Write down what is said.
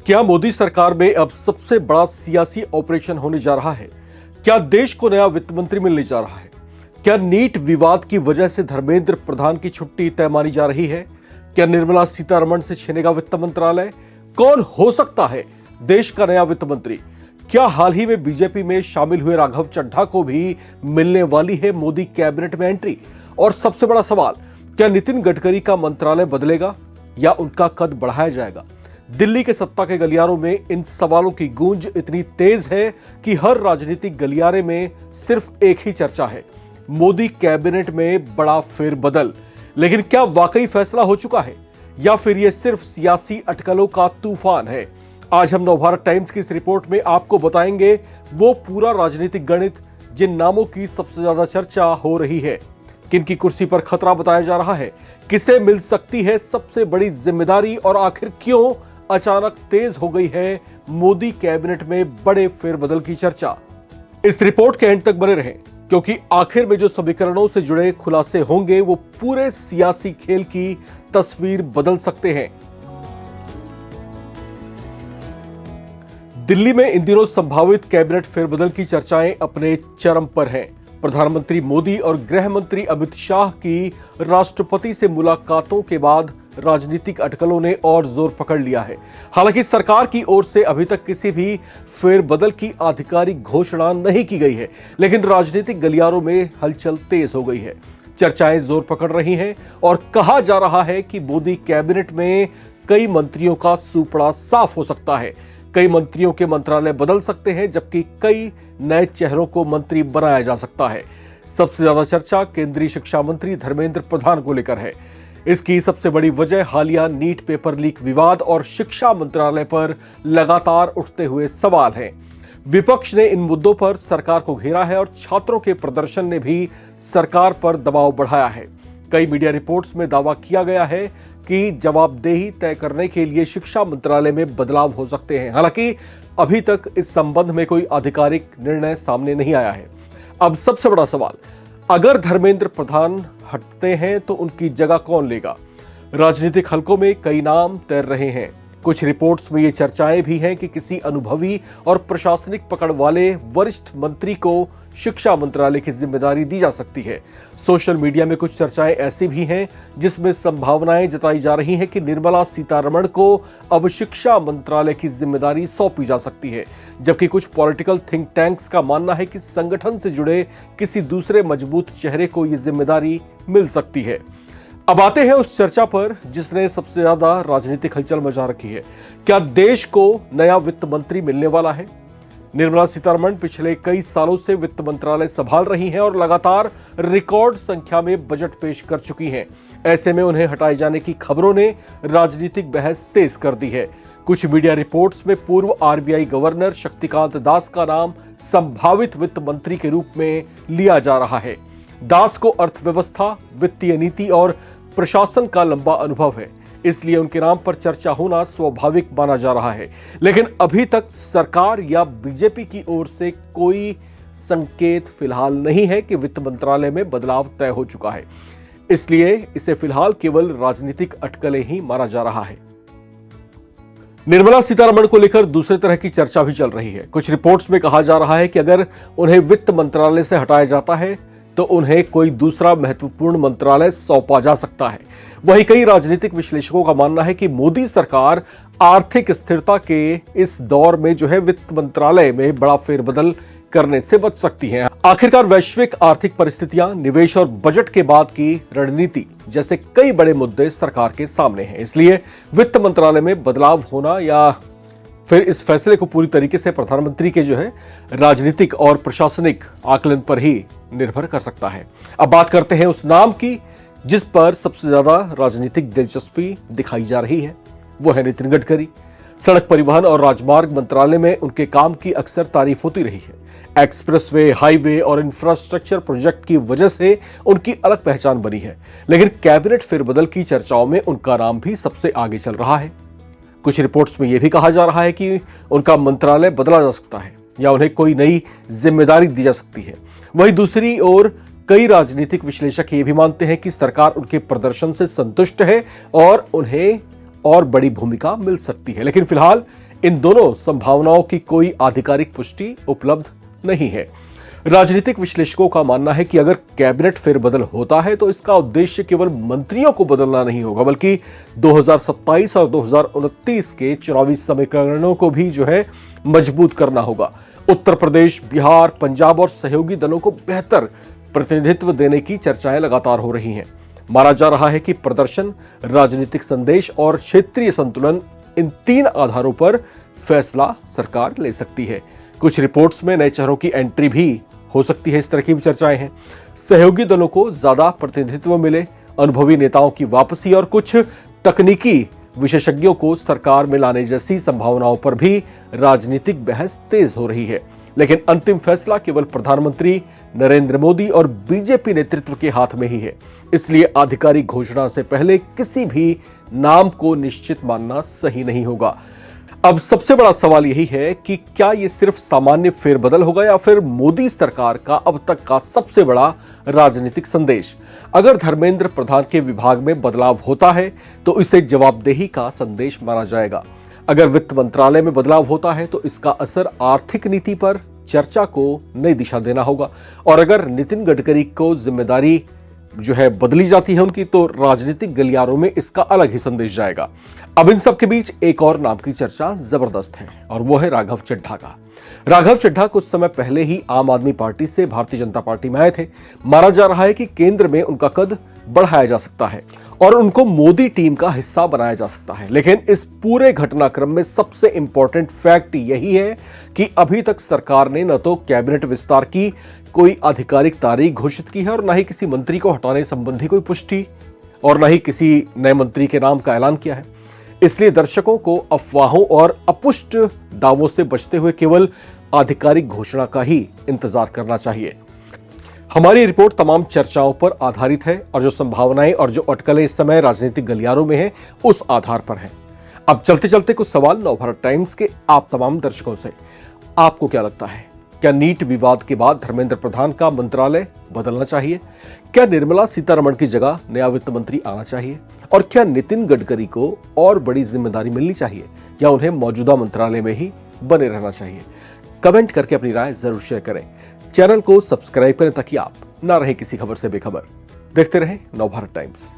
क्या मोदी सरकार में अब सबसे बड़ा सियासी ऑपरेशन होने जा रहा है? क्या देश को नया वित्त मंत्री मिलने जा रहा है? क्या नीट विवाद की वजह से धर्मेंद्र प्रधान की छुट्टी तय मानी जा रही है? क्या निर्मला सीतारमण से छिनेगा वित्त मंत्रालय? कौन हो सकता है देश का नया वित्त मंत्री? क्या हाल ही में बीजेपी में शामिल हुए राघव चड्ढा को भी मिलने वाली है मोदी कैबिनेट में एंट्री? और सबसे बड़ा सवाल, क्या नितिन गडकरी का मंत्रालय बदलेगा या उनका कद बढ़ाया जाएगा? दिल्ली के सत्ता के गलियारों में इन सवालों की गूंज इतनी तेज है कि हर राजनीतिक गलियारे में सिर्फ एक ही चर्चा है, मोदी कैबिनेट में बड़ा फेरबदल। लेकिन क्या वाकई फैसला हो चुका है या फिर यह सिर्फ सियासी अटकलों का तूफान है? आज हम नवभारत टाइम्स की इस रिपोर्ट में आपको बताएंगे वो पूरा राजनीतिक गणित जिन नामों की सबसे ज्यादा चर्चा हो रही है, किनकी कुर्सी पर खतरा बताया जा रहा है, किसे मिल सकती है सबसे बड़ी जिम्मेदारी और आखिर क्यों अचानक तेज हो गई है मोदी कैबिनेट में बड़े फेरबदल की चर्चा। इस रिपोर्ट के एंड तक बने रहें, क्योंकि आखिर में जो समीकरणों से जुड़े खुलासे होंगे वो पूरे सियासी खेल की तस्वीर बदल सकते हैं। दिल्ली में इन दिनों संभावित कैबिनेट फेरबदल की चर्चाएं अपने चरम पर हैं। प्रधानमंत्री मोदी और गृह मंत्री अमित शाह की राष्ट्रपति से मुलाकातों के बाद राजनीतिक अटकलों ने और जोर पकड़ लिया है। हालांकि सरकार की ओर से अभी तक किसी भी फेरबदल की आधिकारिक घोषणा नहीं की गई है, लेकिन राजनीतिक गलियारों में हलचल तेज हो गई है। चर्चाएं जोर पकड़ रही हैं और कहा जा रहा है कि मोदी कैबिनेट में कई मंत्रियों का सूपड़ा साफ हो सकता है। कई मंत्रियों के मंत्रालय बदल सकते हैं, जबकि कई नए चेहरों को मंत्री बनाया जा सकता है। सबसे ज्यादा चर्चा केंद्रीय शिक्षा मंत्री धर्मेंद्र प्रधान को लेकर है। इसकी सबसे बड़ी वजह हालिया नीट पेपर लीक विवाद और शिक्षा मंत्रालय पर लगातार उठते हुए सवाल हैं। विपक्ष ने इन मुद्दों पर सरकार को घेरा है और छात्रों के प्रदर्शन ने भी सरकार पर दबाव बढ़ाया है। कई मीडिया रिपोर्ट्स में दावा किया गया है कि जवाबदेही तय करने के लिए शिक्षा मंत्रालय में बदलाव हो सकते हैं। हालांकि अभी तक इस संबंध में कोई आधिकारिक निर्णय सामने नहीं आया है। अब सबसे बड़ा सवाल, अगर धर्मेंद्र प्रधान हटते हैं तो उनकी जगह कौन लेगा? राजनीतिक हलकों में कई नाम तैर रहे हैं। कुछ रिपोर्ट्स में ये चर्चाएं भी हैं कि किसी अनुभवी और प्रशासनिक पकड़ वाले वरिष्ठ मंत्री को शिक्षा मंत्रालय की जिम्मेदारी दी जा सकती है। सोशल मीडिया में कुछ चर्चाएं ऐसी भी हैं जिसमें संभावनाएं जताई जा रही हैं कि निर्मला सीतारमण को अब शिक्षा मंत्रालय की जिम्मेदारी सौंपी जा सकती है, जबकि कुछ पॉलिटिकल थिंक टैंक्स का मानना है कि संगठन से जुड़े किसी दूसरे मजबूत चेहरे को यह जिम्मेदारी मिल सकती है। अब आते हैं उस चर्चा पर जिसने सबसे ज्यादा राजनीतिक हलचल मचा रखी है। क्या देश को नया वित्त मंत्री मिलने वाला है? निर्मला सीतारमण पिछले कई सालों से वित्त मंत्रालय संभाल रही हैं और लगातार रिकॉर्ड संख्या में बजट पेश कर चुकी हैं। ऐसे में उन्हें हटाए जाने की खबरों ने राजनीतिक बहस तेज कर दी है। कुछ मीडिया रिपोर्ट्स में पूर्व आरबीआई गवर्नर शक्तिकांत दास का नाम संभावित वित्त मंत्री के रूप में लिया जा रहा है। दास को अर्थव्यवस्था, वित्तीय नीति और प्रशासन का लंबा अनुभव है, इसलिए उनके नाम पर चर्चा होना स्वाभाविक माना जा रहा है। लेकिन अभी तक सरकार या बीजेपी की ओर से कोई संकेत फिलहाल नहीं है कि वित्त मंत्रालय में बदलाव तय हो चुका है, इसलिए इसे फिलहाल केवल राजनीतिक अटकलें ही माना जा रहा है। निर्मला सीतारमण को लेकर दूसरे तरह की चर्चा भी चल रही है। कुछ रिपोर्ट्स में कहा जा रहा है कि अगर उन्हें वित्त मंत्रालय से हटाया जाता है तो उन्हें कोई दूसरा महत्वपूर्ण मंत्रालय सौंपा जा सकता है। वहीं कई राजनीतिक विश्लेषकों का मानना है कि मोदी सरकार आर्थिक स्थिरता के इस दौर में जो है वित्त मंत्रालय में बड़ा फेरबदल करने से बच सकती है। आखिरकार वैश्विक आर्थिक परिस्थितियां, निवेश और बजट के बाद की रणनीति जैसे कई बड़े मुद्दे सरकार के सामने हैं। इसलिए वित्त मंत्रालय में बदलाव होना या फिर इस फैसले को पूरी तरीके से प्रधानमंत्री के जो है राजनीतिक और प्रशासनिक आकलन पर ही निर्भर कर सकता है। अब बात करते हैं उस नाम की जिस पर सबसे ज्यादा राजनीतिक दिलचस्पी दिखाई जा रही है, वो है नितिन गडकरी। सड़क परिवहन और राजमार्ग मंत्रालय में उनके काम की अक्सर तारीफ होती रही है। एक्सप्रेसवे, हाईवे और इंफ्रास्ट्रक्चर प्रोजेक्ट की वजह से उनकी अलग पहचान बनी है। लेकिन कैबिनेट फेरबदल की चर्चाओं में उनका नाम भी सबसे आगे चल रहा है। कुछ रिपोर्ट्स में यह भी कहा जा रहा है कि उनका मंत्रालय बदला जा सकता है या उन्हें कोई नई जिम्मेदारी दी जा सकती है। वहीं दूसरी ओर कई राजनीतिक विश्लेषक ये भी मानते हैं कि सरकार उनके प्रदर्शन से संतुष्ट है और उन्हें और बड़ी भूमिका मिल सकती है। लेकिन फिलहाल इन दोनों संभावनाओं की कोई आधिकारिक पुष्टि उपलब्ध नहीं है। राजनीतिक विश्लेषकों का मानना है कि अगर कैबिनेट फेरबदल होता है तो इसका उद्देश्य केवल मंत्रियों को बदलना नहीं होगा, बल्कि 2027 और 2029 के चुनावी समीकरणों को भी मजबूत करना होगा। उत्तर प्रदेश, बिहार, पंजाब और सहयोगी दलों को बेहतर प्रतिनिधित्व देने की चर्चाएं लगातार हो रही हैं। माना जा रहा है कि प्रदर्शन, राजनीतिक संदेश और क्षेत्रीय संतुलन, इन 3 आधारों पर फैसला सरकार ले सकती है। कुछ रिपोर्ट्स में नए चेहरों की एंट्री भी हो सकती है, इस तरह की भी चर्चाएं हैं। सहयोगी दलों को ज्यादा प्रतिनिधित्व मिले, अनुभवी नेताओं की वापसी और कुछ तकनीकी विशेषज्ञों को सरकार में लाने जैसी संभावनाओं पर भी राजनीतिक बहस तेज हो रही है। लेकिन अंतिम फैसला केवल प्रधानमंत्री नरेंद्र मोदी और बीजेपी नेतृत्व के हाथ में ही है। इसलिए आधिकारिक घोषणा से पहले किसी भी नाम को निश्चित मानना सही नहीं होगा। अब सबसे बड़ा सवाल यही है कि क्या यह सिर्फ सामान्य फेरबदल होगा या फिर मोदी सरकार का अब तक का सबसे बड़ा राजनीतिक संदेश। अगर धर्मेंद्र प्रधान के विभाग में बदलाव होता है तो इसे जवाबदेही का संदेश माना जाएगा। अगर वित्त मंत्रालय में बदलाव होता है तो इसका असर आर्थिक नीति पर चर्चा को नई दिशा देना होगा। और अगर नितिन गडकरी को जिम्मेदारी बदली जाती है उनकी, तो राजनीतिक गलियारों में इसका अलग ही संदेश जाएगा। अब इन सब के बीच एक और नाम की चर्चा जबरदस्त है और वो है राघव चड्ढा का। राघव चड्ढा कुछ समय पहले ही आम आदमी पार्टी से भारतीय जनता पार्टी में आए थे। माना जा रहा है कि केंद्र में उनका कद बढ़ाया जा सकता है और उनको मोदी टीम का हिस्सा बनाया जा सकता है। लेकिन इस पूरे घटनाक्रम में सबसे इंपॉर्टेंट फैक्ट यही है कि अभी तक सरकार ने न तो कैबिनेट विस्तार की कोई आधिकारिक तारीख घोषित की है और न ही किसी मंत्री को हटाने संबंधी कोई पुष्टि और न ही किसी नए मंत्री के नाम का ऐलान किया है। इसलिए दर्शकों को अफवाहों और अपुष्ट दावों से बचते हुए केवल आधिकारिक घोषणा का ही इंतजार करना चाहिए। हमारी रिपोर्ट तमाम चर्चाओं पर आधारित है और जो संभावनाएं और जो अटकलें इस समय राजनीतिक गलियारों में हैं, उस आधार पर है। अब चलते चलते कुछ सवाल नवभारत टाइम्स के आप तमाम दर्शकों से। आपको क्या लगता है, क्या नीट विवाद के बाद धर्मेंद्र प्रधान का मंत्रालय बदलना चाहिए? क्या निर्मला सीतारमण की जगह नया वित्त मंत्री आना चाहिए? और क्या नितिन गडकरी को और बड़ी जिम्मेदारी मिलनी चाहिए या उन्हें मौजूदा मंत्रालय में ही बने रहना चाहिए? कमेंट करके अपनी राय जरूर शेयर करें। चैनल को सब्सक्राइब करें ताकि आप ना रहे किसी खबर से बेखबर। देखते रहें नवभारत टाइम्स।